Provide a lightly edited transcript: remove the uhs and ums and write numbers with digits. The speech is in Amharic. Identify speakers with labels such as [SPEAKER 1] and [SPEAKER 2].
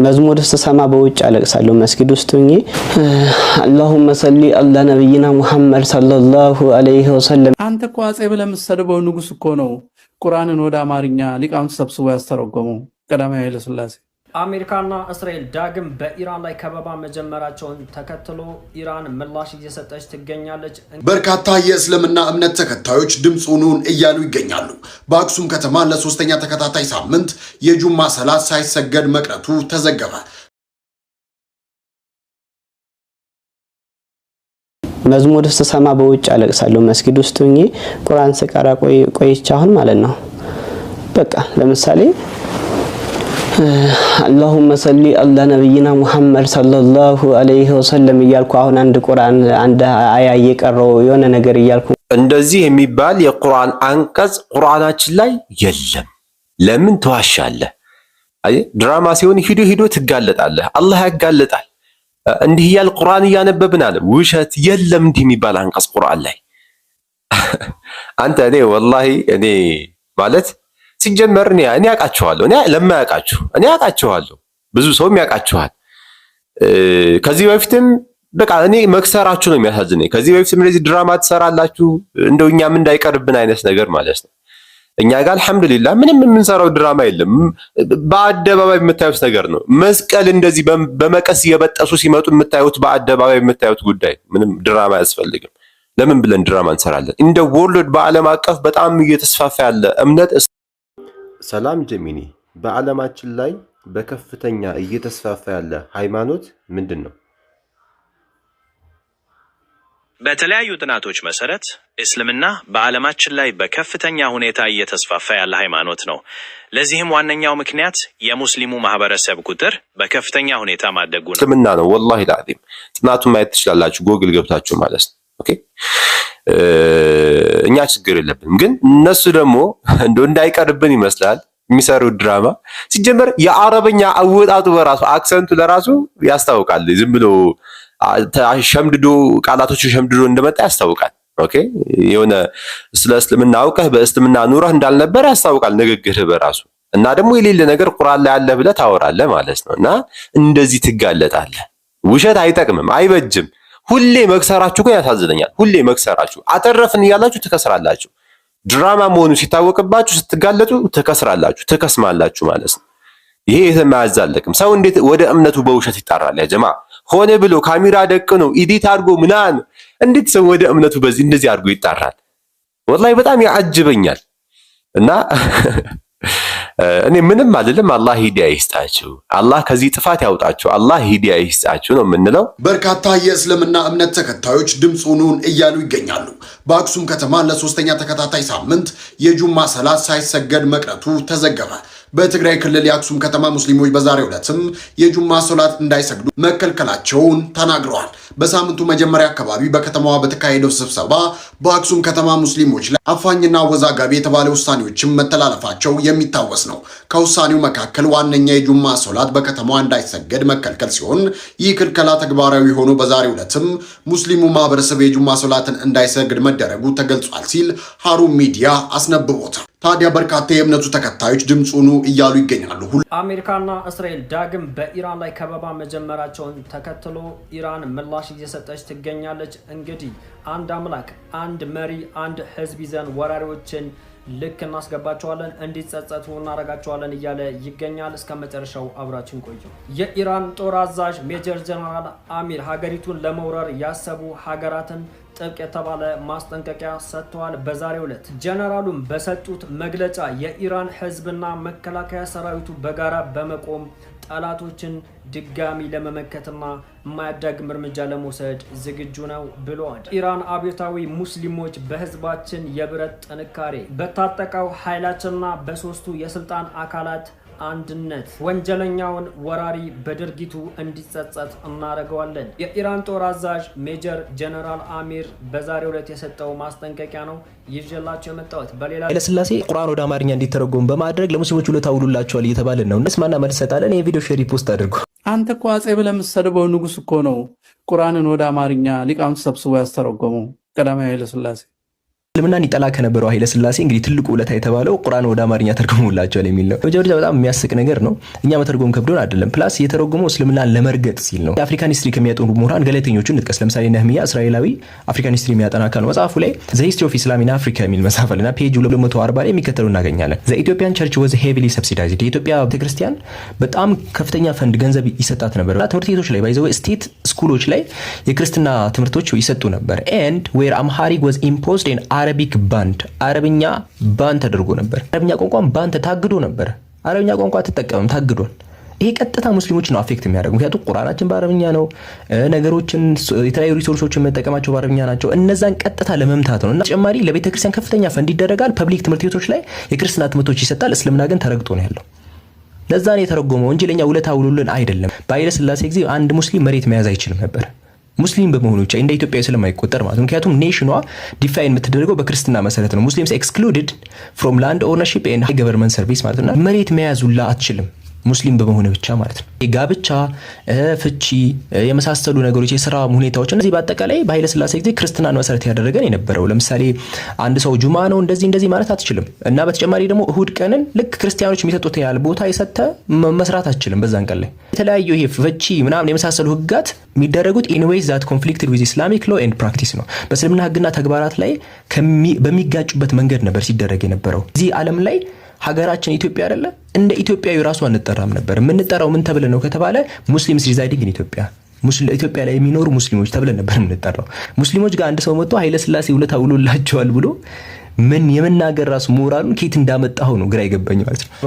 [SPEAKER 1] መዝሙር ስሰማ በውጭ አለቅሳለሁ መስጊድ ውስጥ ሆኜ اللهم صل على نبينا محمد صلى الله عليه وسلم።
[SPEAKER 2] አንተ እኮ አጼ ብለህ የምትሰድበው ንጉስ እኮ ነው ቁርአንን ወደ አማርኛ ሊቃውንት ሰብስቦ ያስተረጎመው ቀዳማዊ ኃይለ ሥላሴ።
[SPEAKER 3] አሜሪካና እስራኤል ዳግም በኢራን ላይ ከበባ መጀመራቸውን ተከትሎ ኢራን ምላሽ እየሰጠች ትገኛለች።
[SPEAKER 4] በርካታ የእስልምና እምነት ተከታዮች ድምጹን እያሉ ይገኛሉ። በአክሱም ከተማ ለሶስተኛ ተከታታይ ሳምንት የጁማ ሰላት ሳይሰገድ መቅረቱ ተዘገበ።
[SPEAKER 1] መዝሙር ስሰማ በውጭ አለቅሳለሁ መስጊድ ውስጥ ሆኜ ቁርአን ስቀራ ቆይቼ አሁን ማለት ነው። በቃ ለምሳሌ اللهم صل على نبينا محمد صلى الله عليه وسلم እያልኩ አሁን አንድ ቁርአን አንድ አያ እየቀረው የሆነ ነገር እያልኩ
[SPEAKER 5] እንደዚህ የሚባል የቁርአን አንቀጽ ቁርአናችን ላይ የለም። ለምን ተዋሻለህ? አይ ድራማ ሲሆን ሂዶ ትጋለጣለህ። አላህ ያጋለጣል። እንዲህ ይያል ቁርአን እያነበብን አለ ውሸት የለም። እንዲህ የሚባል አንቀጽ ቁርአን ላይ አንተ እኔ ወላሂ እኔ ማለት ሲጀመር እኔ ያቃቸዋለሁ። እኔ ለማያቃችሁ እኔ ያቃቸዋለሁ። ብዙ ሰውም ያቃቸዋል። ከዚህ በፊትም በቃ እኔ መክሰራችሁ ነው የሚያሳዝነኝ። ከዚህ በፊትም እንደዚህ ድራማ ትሰራላችሁ እንደው እኛም እንዳይቀርብን አይነት ነገር ማለት ነው። እኛ ጋር አልሐምዱሊላህ ምንም የምንሰራው ድራማ የለም። በአደባባይ የምታዩት ነገር ነው። መስቀል እንደዚህ በመቀስ እየበጠሱ ሲመጡ የምታዩት በአደባባይ የምታዩት ጉዳይ ምንም ድራማ አያስፈልግም። ለምን ብለን ድራማ እንሰራለን? እንደ ወርልድ በዓለም አቀፍ በጣም እየተስፋፋ ያለ እምነት ሰላም ጀሚኒ በዓለማችን ላይ በከፍተኛ እየተስፋፋ ያለ ሃይማኖት ምንድን ነው?
[SPEAKER 6] በተለያዩ ጥናቶች መሰረት እስልምና በዓለማችን ላይ በከፍተኛ ሁኔታ እየተስፋፋ ያለ ሃይማኖት ነው። ለዚህም ዋነኛው ምክንያት የሙስሊሙ ማህበረሰብ ቁጥር በከፍተኛ ሁኔታ ማደጉ ነው።
[SPEAKER 5] እስልምና ነው ወላሂ ላዚም ጥናቱን ማየት ትችላላችሁ ጎግል ገብታችሁ ማለት ነው። ኦኬ እኛ ችግር የለብንም፣ ግን እነሱ ደግሞ እንደው እንዳይቀርብን ይመስላል የሚሰሩት ድራማ። ሲጀመር የአረበኛ አወጣጡ በራሱ አክሰንቱ ለራሱ ያስታውቃል። ዝም ብሎ ሸምድዶ ቃላቶችን ሸምድዶ እንደመጣ ያስታውቃል። ኦኬ የሆነ ስለ እስልምና አውቀህ በእስልምና ኑረህ እንዳልነበር ያስታውቃል ንግግርህ በራሱ። እና ደግሞ የሌለ ነገር ቁርአን ላይ አለ ብለህ ታወራለህ ማለት ነው። እና እንደዚህ ትጋለጣለህ። ውሸት አይጠቅምም፣ አይበጅም። ሁሌ መክሰራችሁ ግን ያሳዝነኛል። ሁሌ መክሰራችሁ አተረፍን እያላችሁ ትከስራላችሁ። ድራማ መሆኑ ሲታወቅባችሁ ስትጋለጡ ትከስራላችሁ፣ ትከስማላችሁ ማለት ነው። ይሄ የማያዛልቅም። ሰው እንዴት ወደ እምነቱ በውሸት ይጣራል? ያ ጀማ ሆነ ብሎ ካሜራ ደቅኖ ኢዲት አድርጎ ምናምን እንዴት ሰው ወደ እምነቱ በዚህ እንደዚህ አድርጎ ይጣራል? ወላሂ በጣም ያጅበኛል። እና እኔ ምንም አይደለም። አላህ ሂዳያ ይስጣችሁ፣ አላህ ከዚህ ጥፋት ያውጣችሁ፣ አላህ ሂዳያ ይስጣችሁ ነው የምንለው።
[SPEAKER 4] በርካታ የእስልምና እምነት ተከታዮች ድምጹን እያሉ ይገኛሉ። በአክሱም ከተማ ለሶስተኛ ተከታታይ ሳምንት የጁማ ሰላት ሳይሰገድ መቅረቱ ተዘገበ። በትግራይ ክልል የአክሱም ከተማ ሙስሊሞች በዛሬው ዕለትም የጁማ ሶላት እንዳይሰግዱ መከልከላቸውን ተናግረዋል። በሳምንቱ መጀመሪያ አካባቢ በከተማዋ በተካሄደው ስብሰባ በአክሱም ከተማ ሙስሊሞች ላይ አፋኝና አወዛጋቢ የተባለ ውሳኔዎችም መተላለፋቸው የሚታወስ ነው። ከውሳኔው መካከል ዋነኛ የጁማ ሶላት በከተማዋ እንዳይሰገድ መከልከል ሲሆን ይህ ክልከላ ተግባራዊ ሆኖ በዛሬው ዕለትም ሙስሊሙ ማህበረሰብ የጁማ ሶላትን እንዳይሰግድ መደረጉ ተገልጿል ሲል ሀሩን ሚዲያ አስነብቦታል። ታዲያ በርካታ የእምነቱ ተከታዮች ድምጹን እያሉ ይገኛሉ።
[SPEAKER 3] አሜሪካና እስራኤል ዳግም በኢራን ላይ ከበባ መጀመራቸውን ተከትሎ ኢራን ምላሽ እየሰጠች ትገኛለች። እንግዲህ አንድ አምላክ፣ አንድ መሪ፣ አንድ ህዝብ ይዘን ወራሪዎችን ልክ እናስገባቸዋለን፣ እንዲጸጸቱ እናረጋቸዋለን እያለ ይገኛል። እስከ መጨረሻው አብራችን ቆዩ። የኢራን ጦር አዛዥ ሜጀር ጀነራል አሚር ሀገሪቱን ለመውረር ያሰቡ ሀገራትን ጥብቅ የተባለ ማስጠንቀቂያ ሰጥተዋል። በዛሬው ዕለት ጀነራሉም በሰጡት መግለጫ የኢራን ህዝብና መከላከያ ሰራዊቱ በጋራ በመቆም ጠላቶችን ድጋሚ ለመመከትና የማያዳግም እርምጃ ለመውሰድ ዝግጁ ነው ብለዋል። ኢራን አብዮታዊ ሙስሊሞች በህዝባችን የብረት ጥንካሬ በታጠቀው ኃይላችንና በሶስቱ የስልጣን አካላት አንድነት ወንጀለኛውን ወራሪ በድርጊቱ እንዲጸጸት እናደርገዋለን። የኢራን ጦር አዛዥ ሜጀር ጀነራል አሚር በዛሬው ዕለት የሰጠው ማስጠንቀቂያ ነው ይዤላችሁ የመጣሁት። በሌላ
[SPEAKER 7] ኃይለ ሥላሴ ቁርአን ወደ አማርኛ እንዲተረጎም በማድረግ ለሙስሊሞች ውለታ ውሉላቸዋል እየተባለ ነው። እንስማና መልስ ሰጣለን። ይሄ ቪዲዮ ሼር ፖስት አድርጉ።
[SPEAKER 2] አንተ እኮ አጼ ብለህ የምትሰድበው ንጉስ እኮ ነው ቁርአንን ወደ አማርኛ ሊቃውንት ሰብስቦ ያስተረጎመው ቀዳማዊ ኃይለ ሥላሴ።
[SPEAKER 7] እስልምናን ይጠላ ከነበረው ኃይለ ሥላሴ እንግዲህ ትልቁ ውለታ የተባለው ቁርአን ወደ አማርኛ ተርጉሞላቸዋል የሚል ነው። በመጀመሪያ በጣም የሚያስቅ ነገር ነው። እኛ መተርጎም ከብዶን አይደለም። ፕላስ የተረጎመው እስልምናን ለመርገጥ ሲል ነው። የአፍሪካን ሂስትሪ ከሚያጠኑ ምሁራን ገለልተኞቹን እንጥቀስ። ለምሳሌ ነህሚያ እስራኤላዊ አፍሪካን ሂስትሪ የሚያጠና አካል ነው። መጽሐፉ ላይ ዘ ሂስትሪ ኦፍ ኢስላም ኢን አፍሪካ የሚል መጽሐፍ አለና ፔጅ 240 ላይ የሚከተሉ እናገኛለን። ዘ ኢትዮጵያን ቸርች ዋዝ ሄቪሊ ሰብሲዳይዝድ። የኢትዮጵያ ቤተክርስቲያን በጣም ከፍተኛ ፈንድ ገንዘብ ይሰጣት ነበር። ትምህርት ቤቶች ላይ ባይዘው ስቴት ስኩሎች ላይ የክርስትና ትምህርቶች ይሰጡ ነበር። ኤንድ ዌር አምሃሪክ ዋዝ ኢምፖዝድ ኢን አረቢክ ባንድ፣ አረብኛ ባን ተደርጎ ነበር። አረብኛ ቋንቋን ባን ታግዶ ነበር። አረብኛ ቋንቋ አትጠቀምም፣ ታግዷል። ይሄ ቀጥታ ሙስሊሞች ነው አፌክት የሚያደርገው። ምክንያቱም ቁርአናችን በአረብኛ ነው፣ ነገሮችን የተለያዩ ሪሶርሶችን መጠቀማቸው በአረብኛ ናቸው። እነዛን ቀጥታ ለመምታት ነው። እና ተጨማሪ ለቤተክርስቲያን ከፍተኛ ፈንድ ይደረጋል። ፐብሊክ ትምህርት ቤቶች ላይ የክርስትና ትምህርቶች ይሰጣል። እስልምና ግን ተረግጦ ነው ያለው። ለዛ ነው የተረጎመው እንጂ ለኛ ውለታ ውሎልን አይደለም። በኃይለ ሥላሴ ጊዜ አንድ ሙስሊም መሬት መያዝ አይችልም ነበር፣ ሙስሊም በመሆኑ ብቻ እንደ ኢትዮጵያዊ ስለማይቆጠር ማለት ነው። ምክንያቱም ኔሽኗ ዲፋይን የምትደረገው በክርስትና መሰረት ነው። ሙስሊምስ ኤክስክሉድድ ፍሮም ላንድ ኦነርሺፕ ኤንድ ሃይ ገቨርንመንት ሰርቪስ ማለት ነው። መሬት መያዙላ አትችልም ሙስሊም በመሆኑ ብቻ ማለት ነው። ጋብቻ፣ ፍቺ የመሳሰሉ ነገሮች፣ የስራ ሁኔታዎች፣ እነዚህ በአጠቃላይ በኃይለ ሥላሴ ጊዜ ክርስትናን መሰረት ያደረገን የነበረው። ለምሳሌ አንድ ሰው ጁማ ነው እንደዚህ ማለት አትችልም። እና በተጨማሪ ደግሞ እሁድ ቀንን ልክ ክርስቲያኖች የሚሰጡት ያህል ቦታ የሰጠ መስራት አትችልም። በዛን ቀን ላይ የተለያዩ ይሄ ፍቺ ምናምን የመሳሰሉ ህግጋት የሚደረጉት ኢን ዌይዝ ዛት ኮንፍሊክትድ ዊዝ ኢስላሚክ ሎ ኤንድ ፕራክቲስ ነው። በእስልምና ህግና ተግባራት ላይ በሚጋጩበት መንገድ ነበር ሲደረግ የነበረው። እዚህ ዓለም ላይ ሀገራችን ኢትዮጵያ አይደለ? እንደ ኢትዮጵያዊ ራሱ አንጠራም ነበር። የምንጠራው ምን ተብለን ነው ከተባለ ሙስሊምስ ሪዛይዲንግ ኢን ኢትዮጵያ፣ ኢትዮጵያ ላይ የሚኖሩ ሙስሊሞች ተብለን ነበር የምንጠራው። ሙስሊሞች ጋር አንድ ሰው መጥቶ ኃይለ ሥላሴ ውለታ ውሎላቸዋል ብሎ ምን የመናገር ራሱ ሞራሉን ከየት እንዳመጣው ነው ግራ ይገባኝ ማለት ነው።